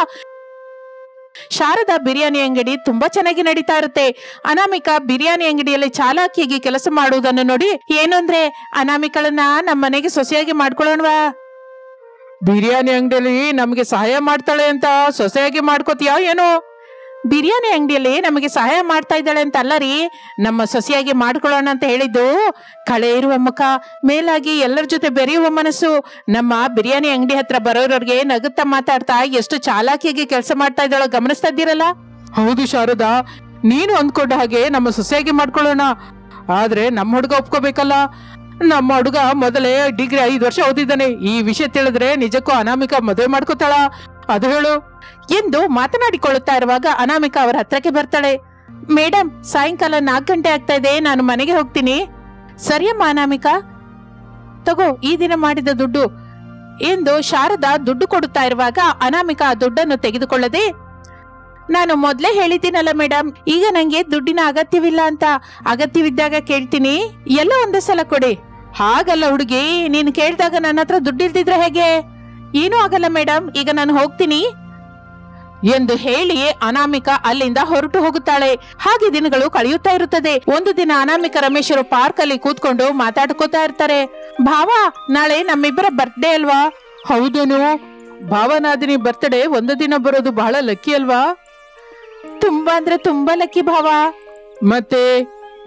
ಶಾರದಾ ಬಿರಿಯಾನಿ ಅಂಗಡಿ ತುಂಬಾ ಚೆನ್ನಾಗಿ ನಡೀತಾ ಇರುತ್ತೆ. ಅನಾಮಿಕಾ ಬಿರಿಯಾನಿ ಅಂಗಡಿಯಲ್ಲಿ ಚಾಲಾಕಿಯಾಗಿ ಕೆಲಸ ಮಾಡುವುದನ್ನು ನೋಡಿ, ಏನು ಅಂದ್ರೆ ಅನಾಮಿಕಳನ್ನ ನಮ್ಮ ಮನೆಗೆ ಸೊಸೆಯಾಗಿ ಮಾಡ್ಕೊಳ್ಳೋಣವಾ? ಬಿರಿಯಾನಿ ಅಂಗಡಿಯಲ್ಲಿ ನಮ್ಗೆ ಸಹಾಯ ಮಾಡ್ತಾಳೆ ಅಂತ ಸೊಸೆಯಾಗಿ ಮಾಡ್ಕೋತೀಯಾ ಏನೋ? ಬಿರಿಯಾನಿ ಅಂಗಡಿಯಲ್ಲಿ ನಮಗೆ ಸಹಾಯ ಮಾಡ್ತಾ ಇದ್ದಾಳೆ ಅಂತ ಅಲ್ಲ ರೀ, ನಮ್ಮ ಸೊಸೆಯಾಗಿ ಮಾಡ್ಕೊಳ್ಳೋಣ ಅಂತ ಹೇಳಿದ್ದು. ಕಳೆ ಇರುವ ಮುಖ, ಮೇಲಾಗಿ ಎಲ್ಲರ ಜೊತೆ ಬೆರೆಯುವ ಮನಸ್ಸು. ನಮ್ಮ ಬಿರಿಯಾನಿ ಅಂಗಡಿ ಹತ್ರ ಬರೋರವ್ರಿಗೆ ನಗುತ್ತಾ ಮಾತಾಡ್ತಾ ಎಷ್ಟು ಚಾಲಾಕಿಯಾಗಿ ಕೆಲಸ ಮಾಡ್ತಾ ಇದ್ದಾಳೋ ಗಮನಿಸ್ತಾ ಇದ್ದೀರಲ್ಲ? ಹೌದು ಶಾರದಾ, ನೀನು ಅಂದ್ಕೊಂಡ ಹಾಗೆ ನಮ್ಮ ಸೊಸೆಯಾಗಿ ಮಾಡ್ಕೊಳ್ಳೋಣ. ಆದ್ರೆ ನಮ್ಮ ಹುಡುಗ ಒಪ್ಕೋಬೇಕಲ್ಲ. ನಮ್ಮ ಹುಡುಗ ಮೊದಲೇ ಡಿಗ್ರಿ 5 ವರ್ಷ ಓದಿದ್ದಾನೆ. ಈ ವಿಷಯ ತಿಳಿದ್ರೆ ನಿಜಕ್ಕೂ ಅನಾಮಿಕಾ ಮದುವೆ ಮಾಡ್ಕೋತಾಳ, ಅದು ಹೇಳು ಎಂದು ಮಾತನಾಡಿಕೊಳ್ಳುತ್ತಾ ಇರುವಾಗ ಅನಾಮಿಕಾ ಅವರ ಹತ್ರಕ್ಕೆ ಬರ್ತಾಳೆ. ಮೇಡಮ್, ಸಾಯಂಕಾಲ 4 ಗಂಟೆ ಆಗ್ತಾ ಇದೆ, ನಾನು ಮನೆಗೆ ಹೋಗ್ತೀನಿ. ಸರಿಯಮ್ಮ ಅನಾಮಿಕಾ, ತಗೋ ಈ ದಿನ ಮಾಡಿದ ದುಡ್ಡು ಎಂದು ಶಾರದಾ ದುಡ್ಡು ಕೊಡುತ್ತಾ ಇರುವಾಗ ಅನಾಮಿಕಾ ಆ ದುಡ್ಡನ್ನು ತೆಗೆದುಕೊಳ್ಳದೆ, ನಾನು ಮೊದ್ಲೇ ಹೇಳಿದ್ದೀನಲ್ಲ ಮೇಡಮ್, ಈಗ ನಂಗೆ ದುಡ್ಡಿನ ಅಗತ್ಯವಿಲ್ಲ ಅಂತ. ಅಗತ್ಯವಿದ್ದಾಗ ಕೇಳ್ತೀನಿ, ಎಲ್ಲ ಒಂದೇ ಸಲ ಕೊಡಿ. ಹಾಗಲ್ಲ ಹುಡುಗಿ, ನೀನು ಕೇಳಿದಾಗ ನನ್ನ ಹತ್ರ ದುಡ್ಡು ಇಲ್ದಿದ್ರೆ ಹೇಗೆ? ಏನೂ ಆಗಲ್ಲ ಮೇಡಮ್, ಈಗ ನಾನು ಹೋಗ್ತೀನಿ ಎಂದು ಹೇಳಿ ಅನಾಮಿಕಾ ಅಲ್ಲಿಂದ ಹೊರಟು ಹೋಗುತ್ತಾಳೆ. ಹಾಗೆ ದಿನಗಳು ಕಳೆಯುತ್ತಾ ಇರುತ್ತದೆ. ಒಂದು ದಿನ ಅನಾಮಿಕಾ ರಮೇಶರು ಪಾರ್ಕ್ ಅಲ್ಲಿ ಕೂತ್ಕೊಂಡು ಮಾತಾಡ್ಕೋತಾ ಇರ್ತಾರೆ. ಭಾವ, ನಾಳೆ ನಮ್ಮಿಬ್ಬರ ಬರ್ತ್ಡೇ ಅಲ್ವಾ? ಹೌದನು, ಭಾವನಾದಿನಿ ಬರ್ತ್ಡೇ ಒಂದು ದಿನ ಬರೋದು ಬಹಳ ಲಕ್ಕಿ ಅಲ್ವಾ? ತುಂಬಾ ಅಂದ್ರೆ ತುಂಬಾ ಲಕ್ಕಿ ಭಾವ. ಮತ್ತೆ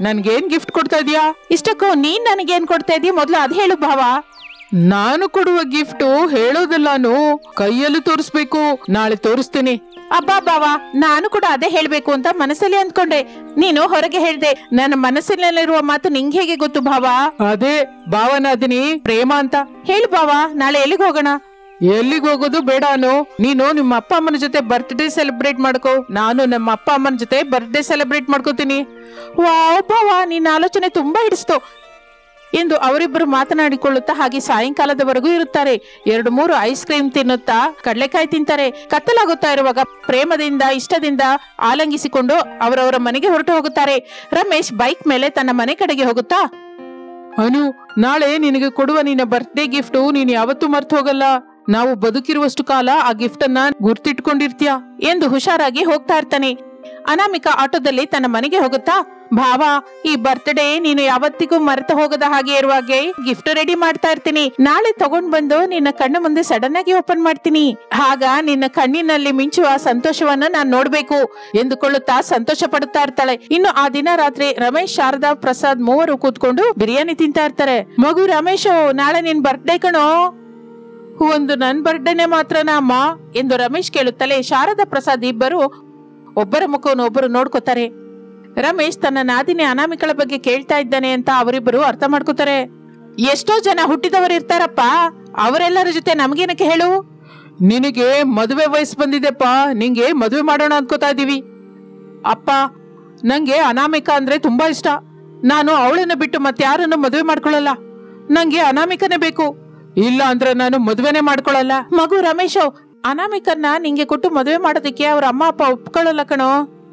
ನನ್ಗೇನ್ ಗಿಫ್ಟ್ ಕೊಡ್ತಾ ಇದೀಯಾ? ಇಷ್ಟಕ್ಕೂ ನೀನ್ ನನಗೇನ್ ಕೊಡ್ತಾ ಇದೀಯ ಮೊದ್ಲು ಅದ್ ಹೇಳು ಭಾವ. ನಾನು ಕೊಡುವ ಗಿಫ್ಟ್ ಹೇಳೋದಲ್ಲಾನು ಕೈಯಲ್ಲಿ ತೋರಿಸ್ಬೇಕು. ನಾಳೆ ತೋರಿಸ್ತೀನಿ. ಅಬ್ಬಾ ಬಾವಾ, ನಾನು ಕೂಡ ಅದೇ ಹೇಳ್ಬೇಕು ಅಂತ ಮನಸ್ಸಲ್ಲಿ ಅಂದ್ಕೊಂಡೆ. ನೀನು ಹೊರಗೆ ಹೇಳ್ದೆ. ನನ್ನ ಮನಸ್ಸಿನಲ್ಲಿರುವ ಮಾತು ನಿಂಗೆ ಹೇಗೆ ಗೊತ್ತು ಭಾವ? ಅದೇ ಭಾವನಾದಿನಿ ಪ್ರೇಮ ಅಂತ. ಹೇಳು ಭಾವ, ನಾಳೆ ಎಲ್ಲಿಗೆ ಹೋಗೋಣ? ಎಲ್ಲಿಗೆ ಹೋಗೋದು ಬೇಡ ನೀನು ನಿಮ್ಮ ಅಪ್ಪ ಅಮ್ಮನ ಜೊತೆ ಬರ್ತ್ಡೇ ಸೆಲೆಬ್ರೇಟ್ ಮಾಡ್ಕೋ. ನಾನು ನಮ್ಮ ಅಪ್ಪ ಅಮ್ಮನ ಜೊತೆ ಬರ್ತ್ಡೇ ಸೆಲೆಬ್ರೇಟ್ ಮಾಡ್ಕೋತೀನಿ. ವಾವ್ ಭಾವ, ನಿನ್ನ ಆಲೋಚನೆ ತುಂಬಾ ಹಿಡಿಸ್ತು ಎಂದು ಅವರಿಬ್ಬರು ಮಾತನಾಡಿಕೊಳ್ಳುತ್ತಾ ಹಾಗೆ ಸಾಯಂಕಾಲದವರೆಗೂ ಇರುತ್ತಾರೆ. 2-3 ಐಸ್ ಕ್ರೀಮ್ ತಿನ್ನುತ್ತಾ ಕಡಲೆಕಾಯಿ ತಿಂತಾರೆ. ಕತ್ತಲಾಗುತ್ತಾ ಇರುವಾಗ ಪ್ರೇಮದಿಂದ ಇಷ್ಟದಿಂದ ಆಲಂಗಿಸಿಕೊಂಡು ಅವರವರ ಮನೆಗೆ ಹೊರಟು ಹೋಗುತ್ತಾರೆ. ರಮೇಶ್ ಬೈಕ್ ಮೇಲೆ ತನ್ನ ಮನೆ ಕಡೆಗೆ ಹೋಗುತ್ತಾ, ಅನು, ನಾಳೆ ನಿನಗೆ ಕೊಡುವ ನಿನ್ನ ಬರ್ತ್ಡೇ ಗಿಫ್ಟ್ ನೀನು ಯಾವತ್ತೂ ಮರ್ತು ಹೋಗಲ್ಲ. ನಾವು ಬದುಕಿರುವಷ್ಟು ಕಾಲ ಆ ಗಿಫ್ಟ್ ಅನ್ನ ಗುರ್ತಿಟ್ಕೊಂಡಿರ್ತೀಯ ಎಂದು ಹುಷಾರಾಗಿ ಹೋಗ್ತಾ ಇರ್ತಾನೆ. ಅನಾಮಿಕಾ ಆಟೋದಲ್ಲಿ ತನ್ನ ಮನೆಗೆ ಹೋಗುತ್ತಾ, ಭಾವ, ಈ ಬರ್ತ್ಡೇ ನೀನು ಯಾವತ್ತಿಗೂ ಮರೆತು ಹೋಗದ ಹಾಗೆ ಇರುವಾಗೆ ಗಿಫ್ಟ್ ರೆಡಿ ಮಾಡ್ತಾ ಇರ್ತೀನಿ. ನಾಳೆ ತಗೊಂಡ್ ಬಂದು ನಿನ್ನ ಕಣ್ಣು ಮುಂದೆ ಸಡನ್ ಆಗಿ ಓಪನ್ ಮಾಡ್ತೀನಿ. ಆಗ ನಿನ್ನ ಕಣ್ಣಿನಲ್ಲಿ ಮಿಂಚುವ ಸಂತೋಷವನ್ನ ನಾನ್ ನೋಡ್ಬೇಕು ಎಂದುಕೊಳ್ಳುತ್ತಾ ಸಂತೋಷ ಪಡುತ್ತಾ ಇರ್ತಾಳೆ. ಇನ್ನು ಆ ದಿನ ರಾತ್ರಿ ರಮೇಶ್, ಶಾರದಾ, ಪ್ರಸಾದ್ ಮೂವರು ಕೂತ್ಕೊಂಡು ಬಿರಿಯಾನಿ ತಿಂತಾ ಇರ್ತಾರೆ. ಮಗು ರಮೇಶ್, ನಾಳೆ ನಿನ್ ಬರ್ತ್ಡೇ ಕಣೋ. ಒಂದು ನನ್ ಬರ್ಡೇನೆ ಮಾತ್ರನಾ ಅಮ್ಮ ಎಂದು ರಮೇಶ್ ಕೇಳುತ್ತಲೇ ಶಾರದಾ, ಪ್ರಸಾದ್ ಇಬ್ಬರು ಒಬ್ಬರ ಮುಖವನ್ನು ಒಬ್ಬರು ನೋಡ್ಕೋತಾರೆ. ರಮೇಶ್ ತನ್ನ ನಾದಿನಿ ಅನಾಮಿಕಳ ಬಗ್ಗೆ ಕೇಳ್ತಾ ಇದ್ದಾನೆ ಅಂತ ಅವರಿಬ್ಬರು ಅರ್ಥ ಮಾಡ್ಕೋತಾರೆ. ಎಷ್ಟೋ ಜನ ಹುಟ್ಟಿದವರು ಇರ್ತಾರಪ್ಪ, ಅವರೆಲ್ಲರ ಜೊತೆ ನಮ್ಗೇನಕ್ಕೆ ಹೇಳು? ನಿನಗೆ ಮದುವೆ ವಯಸ್ಸು ಬಂದಿದೆಪ್ಪ, ನಿಂಗೆ ಮದುವೆ ಮಾಡೋಣ ಅನ್ಕೋತಾ ಇದೀವಿ. ಅಪ್ಪ, ನಂಗೆ ಅನಾಮಿಕಾ ಅಂದ್ರೆ ತುಂಬಾ ಇಷ್ಟ. ನಾನು ಅವಳನ್ನ ಬಿಟ್ಟು ಮತ್ತೆ ಯಾರನ್ನು ಮದುವೆ ಮಾಡ್ಕೊಳ್ಳಲ್ಲ. ನಂಗೆ ಅನಾಮಿಕನೇ ಬೇಕು. ಇಲ್ಲ ಅಂದ್ರೆ ನಾನು ಮದುವೆನೇ ಮಾಡ್ಕೊಳ್ಳಲ್ಲ. ಮಗು ರಮೇಶ್, ಅನಾಮಿಕನ್ನ ನಿಂಗೆ ಕೊಟ್ಟು ಮದುವೆ ಮಾಡೋದಕ್ಕೆ ಅವ್ರ ಅಮ್ಮ ಅಪ್ಪ ಒಪ್ಕೊಳ್ಳಲ್ಲ ಕಣೋ.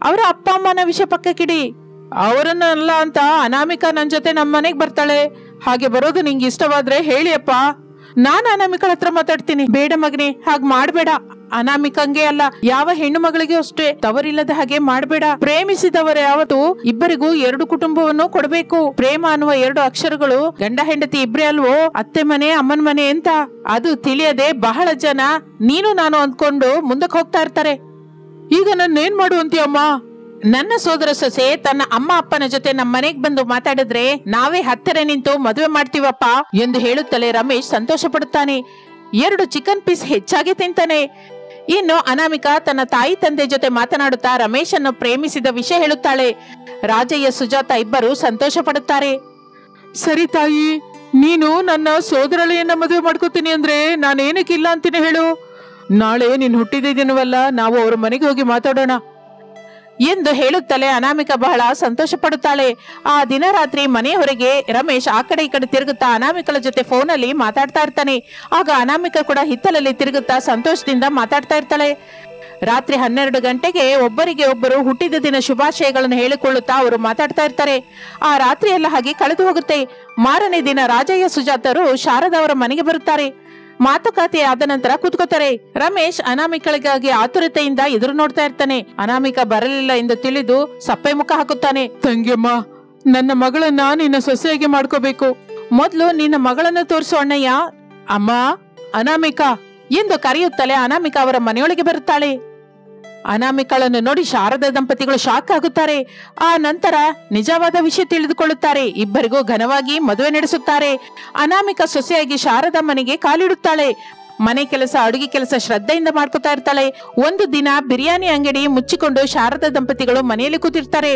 ಅವರ ಅಪ್ಪ ಅಮ್ಮನ ವಿಷಯ ಪಕ್ಕಕ್ಕಿಡಿ. ಅವರನ್ನಲ್ಲ ಅಂತ ಅನಾಮಿಕಾ ನನ್ ಜೊತೆ ನಮ್ಮ ಮನೆಗ್ ಬರ್ತಾಳೆ. ಹಾಗೆ ಬರೋದು ನಿಂಗೆ ಇಷ್ಟವಾದ್ರೆ ಹೇಳಿ ಅಪ್ಪ, ನಾನು ಅನಾಮಿಕಳ ಹತ್ರ ಮಾತಾಡ್ತೀನಿ. ಬೇಡ ಮಗನೇ, ಹಾಗ್ ಮಾಡ್ಬೇಡ. ಅನಾಮಿಕಂಗೆ ಅಲ್ಲ, ಯಾವ ಹೆಣ್ಣು ಮಗಳಿಗೂ ಅಷ್ಟೇ ತವರಿಲ್ಲದ ಹಾಗೆ ಮಾಡ್ಬೇಡ. ಪ್ರೇಮಿಸಿದವರ ಯಾವತ್ತು ಇಬ್ಬರಿಗೂ 2 ಕುಟುಂಬವನ್ನು ಕೊಡಬೇಕು. ಪ್ರೇಮ ಅನ್ನುವ 2 ಅಕ್ಷರಗಳು ಗಂಡ ಹೆಂಡತಿ ಇಬ್ರೇ ಅಲ್ವೋ, ಅತ್ತೆ ಮನೆ ಅಮ್ಮನ ಮನೆ ಅಂತ. ಅದು ತಿಳಿಯದೆ ಬಹಳ ಜನ ನೀನು ನಾನು ಅಂದ್ಕೊಂಡು ಮುಂದಕ್ಕೆ ಹೋಗ್ತಾ ಇರ್ತಾರೆ. ಈಗ ನನ್ನೇನ್ ಮಾಡುವಂತೀಯಮ್ಮ? ನನ್ನ ಸೋದರ ಸೊಸೆ ತನ್ನ ಅಮ್ಮ ಅಪ್ಪನ ಜೊತೆ ನಮ್ಮ ಮನೆಗ್ ಬಂದು ಮಾತಾಡಿದ್ರೆ ನಾವೇ ಹತ್ತಿರ ನಿಂತು ಮದುವೆ ಮಾಡ್ತೀವಪ್ಪ ಎಂದು ಹೇಳುತ್ತಲೇ ರಮೇಶ್ ಸಂತೋಷ ಪಡುತ್ತಾನೆ. 2 ಚಿಕನ್ ಪೀಸ್ ಹೆಚ್ಚಾಗಿ ತಿಂತಾನೆ. ಇನ್ನು ಅನಾಮಿಕಾ ತನ್ನ ತಾಯಿ ತಂದೆ ಜೊತೆ ಮಾತನಾಡುತ್ತಾ ರಮೇಶ್ ಅನ್ನು ಪ್ರೇಮಿಸಿದ ವಿಷಯ ಹೇಳುತ್ತಾಳೆ. ರಾಜಯ್ಯ, ಸುಜಾತ ಇಬ್ಬರು ಸಂತೋಷ ಪಡುತ್ತಾರೆ. ಸರಿ ತಾಯಿ, ನೀನು ನನ್ನ ಸೋದರಳೆಯನ್ನ ಮದುವೆ ಮಾಡ್ಕೋತೀನಿ ಅಂದ್ರೆ ನಾನೇನಕ್ಕಿಲ್ಲ ಅಂತೀನಿ ಹೇಳು. ನಾಳೆ ನೀನ್ ಹುಟ್ಟಿದ ದಿನವಲ್ಲ, ನಾವು ಅವ್ರ ಮನೆಗೆ ಹೋಗಿ ಮಾತಾಡೋಣ ಎಂದು ಹೇಳುತ್ತಲೇ ಅನಾಮಿಕಾ ಬಹಳ ಸಂತೋಷ ಪಡುತ್ತಾಳೆ. ಆ ದಿನ ರಾತ್ರಿ ಮನೆ ಹೊರಗೆ ರಮೇಶ್ ಆ ಕಡೆ ಈ ಕಡೆ ತಿರುಗುತ್ತಾ ಅನಾಮಿಕಳ ಜೊತೆ ಫೋನಲ್ಲಿ ಮಾತಾಡ್ತಾ ಇರ್ತಾನೆ. ಆಗ ಅನಾಮಿಕಾ ಕೂಡ ಹಿತ್ತಲಲ್ಲಿ ತಿರುಗುತ್ತಾ ಸಂತೋಷದಿಂದ ಮಾತಾಡ್ತಾ ಇರ್ತಾಳೆ. ರಾತ್ರಿ 12 ಗಂಟೆಗೆ ಒಬ್ಬರಿಗೆ ಒಬ್ಬರು ಹುಟ್ಟಿದ ದಿನ ಶುಭಾಶಯಗಳನ್ನು ಹೇಳಿಕೊಳ್ಳುತ್ತಾ ಅವರು ಮಾತಾಡ್ತಾ ಇರ್ತಾರೆ. ಆ ರಾತ್ರಿ ಎಲ್ಲ ಹಾಗೆ ಕಳೆದು ಹೋಗುತ್ತೆ. ಮಾರನೇ ದಿನ ರಾಜಯ್ಯ, ಸುಜಾತರು ಶಾರದಾ ಅವರ ಮನೆಗೆ ಬರುತ್ತಾರೆ. ಮಾತುಕತೆ ಆದ ನಂತರ ಕೂತ್ಕೋತಾರೆ. ರಮೇಶ್ ಅನಾಮಿಕಳಿಗಾಗಿ ಆತುರತೆಯಿಂದ ಎದುರು ನೋಡ್ತಾ ಇರ್ತಾನೆ. ಅನಾಮಿಕಾ ಬರಲಿಲ್ಲ ಎಂದು ತಿಳಿದು ಸಪ್ಪೆ ಮುಖ ಹಾಕುತ್ತಾನೆ. ತಂಗಿಯಮ್ಮ, ನನ್ನ ಮಗಳನ್ನ ನಿನ್ನ ಸೊಸೆಯಾಗಿ ಮಾಡ್ಕೋಬೇಕು. ಮೊದ್ಲು ನಿನ್ನ ಮಗಳನ್ನು ತೋರಿಸು ಅಣ್ಣಯ್ಯ. ಅಮ್ಮ, ಅನಾಮಿಕಾ ಎಂದು ಕರೆಯುತ್ತಲೇ ಅನಾಮಿಕಾ ಅವರ ಮನೆಯೊಳಗೆ ಬರುತ್ತಾಳೆ. ಅನಾಮಿಕಳನ್ನು ನೋಡಿ ಶಾರದಾ ದಂಪತಿಗಳು ಶಾಕ್ ಆಗುತ್ತಾರೆ. ಆ ನಂತರ ನಿಜವಾದ ವಿಷಯ ತಿಳಿದುಕೊಳ್ಳುತ್ತಾರೆ. ಇಬ್ಬರಿಗೂ ಘನವಾಗಿ ಮದುವೆ ನಡೆಸುತ್ತಾರೆ. ಅನಾಮಿಕಾ ಸೊಸೆಯಾಗಿ ಶಾರದಾ ಮನೆಗೆ ಕಾಲಿಡುತ್ತಾಳೆ. ಮನೆ ಕೆಲಸ, ಅಡುಗೆ ಕೆಲಸ ಶ್ರದ್ಧೆಯಿಂದ ಮಾಡ್ಕೊತಾ ಇರ್ತಾಳೆ. ಒಂದು ದಿನ ಬಿರಿಯಾನಿ ಅಂಗಡಿ ಮುಚ್ಚಿಕೊಂಡು ಶಾರದಾ ದಂಪತಿಗಳು ಮನೆಯಲ್ಲಿ ಕೂತಿರ್ತಾರೆ.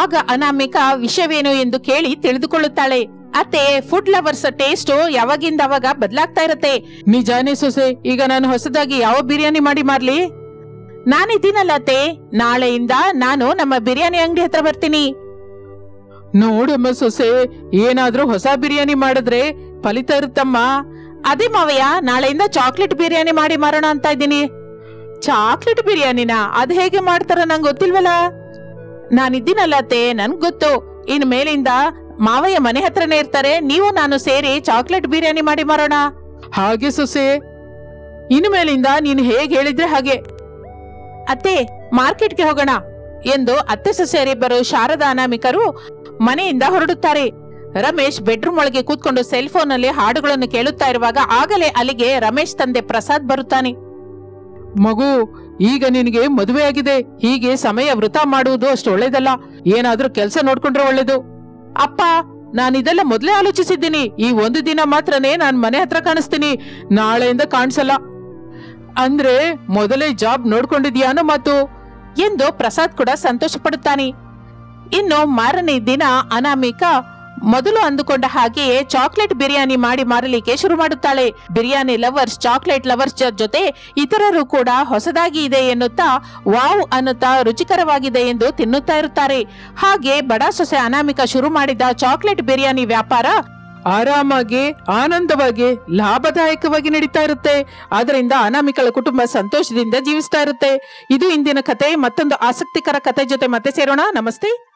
ಆಗ ಅನಾಮಿಕಾ ವಿಷಯವೇನು ಎಂದು ಕೇಳಿ ತಿಳಿದುಕೊಳ್ಳುತ್ತಾಳೆ. ಅತ್ತೆ, ಫುಡ್ ಲವರ್ಸ್ ಟೇಸ್ಟ್ ಯಾವಾಗಿಂದ ಅವಾಗ ಬದಲಾಗ್ತಾ ಇರತ್ತೆ. ನಿಜಾನೇ ಸೊಸೆ, ಈಗ ನಾನು ಹೊಸದಾಗಿ ಯಾವ ಬಿರಿಯಾನಿ ಮಾಡಿ ಮಾರ್ಲಿ? ನಾನಿದ್ದೀನಲ್ಲ ಅತ್ತೆ, ನಾಳೆಯಿಂದ ನಾನು ನಮ್ಮ ಬಿರಿಯಾನಿ ಅಂಗಡಿ ಹತ್ರ ಬರ್ತೀನಿ. ನೋಡಮ್ಮ ಸೊಸೆ, ಏನಾದ್ರೂ ಹೊಸ ಬಿರಿಯಾನಿ ಮಾಡಿದ್ರೆ ಫಲಿತ ಇರುತ್ತಮ್ಮ. ಅದೇ ಮಾವಯ್ಯ, ನಾಳೆಯಿಂದ ಚಾಕ್ಲೇಟ್ ಬಿರಿಯಾನಿ ಮಾಡಿ ಮಾರೋಣ ಅಂತ ಇದ್ದೀನಿ. ಚಾಕ್ಲೇಟ್ ಬಿರಿಯಾನಿನ? ಅದ್ ಹೇಗೆ ಮಾಡ್ತಾರ ನಂಗೆ ಗೊತ್ತಿಲ್ವಲ್ಲ. ನಾನಿದ್ದೀನಲ್ಲ ಅತ್ತೆ, ನನ್ಗ್ ಗೊತ್ತು. ಇನ್ ಮೇಲಿಂದ ಮಾವಯ್ಯ ಮನೆ ಹತ್ರನೇ ಇರ್ತಾರೆ. ನೀವು ನಾನು ಸೇರಿ ಚಾಕ್ಲೇಟ್ ಬಿರಿಯಾನಿ ಮಾಡಿ ಮಾರೋಣ. ಹಾಗೆ ಸೊಸೆ, ಇನ್ನು ಮೇಲಿಂದ ನೀನು ಹೇಗೆ ಹೇಳಿದ್ರೆ ಹಾಗೆ. ಅತ್ತೆ, ಮಾರ್ಕೆಟ್ಗೆ ಹೋಗೋಣ ಎಂದು ಅತ್ತೆ ಸೊಸೆಯರಿಬ್ಬರು ಶಾರದಾ ಅನಾಮಿಕರು ಮನೆಯಿಂದ ಹೊರಡುತ್ತಾರೆ. ರಮೇಶ್ ಬೆಡ್ರೂಮ್ ಒಳಗೆ ಕೂತ್ಕೊಂಡು ಸೆಲ್ ಫೋನ್ ನಲ್ಲಿ ಹಾಡುಗಳನ್ನು ಕೇಳುತ್ತಾ ಇರುವಾಗ ಆಗಲೇ ಅಲ್ಲಿಗೆ ರಮೇಶ್ ತಂದೆ ಪ್ರಸಾದ್ ಬರುತ್ತಾನೆ. ಮಗು, ಈಗ ನಿನಗೆ ಮದುವೆ ಆಗಿದೆ, ಹೀಗೆ ಸಮಯ ವೃಥ ಮಾಡುವುದು ಅಷ್ಟು ಒಳ್ಳೇದಲ್ಲ. ಏನಾದ್ರೂ ಕೆಲಸ ನೋಡ್ಕೊಂಡ್ರೆ ಒಳ್ಳೇದು. ಅಪ್ಪ, ನಾನಿದೆಲ್ಲ ಮೊದಲೇ ಆಲೋಚಿಸಿದ್ದೀನಿ. ಈ ಒಂದು ದಿನ ಮಾತ್ರನೇ ನಾನ್ ಮನೆ ಹತ್ರ ಕಾಣಿಸ್ತೀನಿ, ನಾಳೆಯಿಂದ ಕಾಣಿಸಲ್ಲ. ಅಂದ್ರೆ ಮೊದಲೇ ಜಾಬ್ ನೋಡ್ಕೊಂಡಿದ್ಯಾನೋ ಮಾತು ಎಂದು ಪ್ರಸಾದ್ ಕೂಡ ಸಂತೋಷ ಪಡುತ್ತಾನೆ. ಇನ್ನು ಮಾರನೇ ದಿನ ಅನಾಮಿಕಾ ಮೊದಲು ಅಂದುಕೊಂಡ ಹಾಗೆಯೇ ಚಾಕ್ಲೇಟ್ ಬಿರಿಯಾನಿ ಮಾಡಿ ಮಾರಲಿಕ್ಕೆ ಶುರು ಮಾಡುತ್ತಾಳೆ. ಬಿರಿಯಾನಿ ಲವರ್ಸ್, ಚಾಕ್ಲೇಟ್ ಲವರ್ಸ್ ಜೊತೆ ಇತರರು ಕೂಡ ಹೊಸದಾಗಿ ಇದೆ ಎನ್ನುತ್ತಾ ವಾವ್ ಅನ್ನುತ್ತಾ ರುಚಿಕರವಾಗಿದೆ ಎಂದು ತಿನ್ನುತ್ತಾ ಇರುತ್ತಾರೆ. ಹಾಗೆ ಬಡ ಸೊಸೆ ಅನಾಮಿಕಾ ಶುರು ಮಾಡಿದ ಚಾಕ್ಲೇಟ್ ಬಿರಿಯಾನಿ ವ್ಯಾಪಾರ ಆರಾಮಾಗಿ ಆನಂದವಾಗಿ ಲಾಭದಾಯಕವಾಗಿ ನಡೀತಾ ಇರುತ್ತೆ. ಅದರಿಂದ ಅನಾಮಿಕಳ ಕುಟುಂಬ ಸಂತೋಷದಿಂದ ಜೀವಿಸ್ತಾ ಇರುತ್ತೆ. ಇದು ಇಂದಿನ ಕತೆ. ಮತ್ತೊಂದು ಆಸಕ್ತಿಕರ ಕತೆ ಜೊತೆ ಮತ್ತೆ ಸೇರೋಣ. ನಮಸ್ತೆ.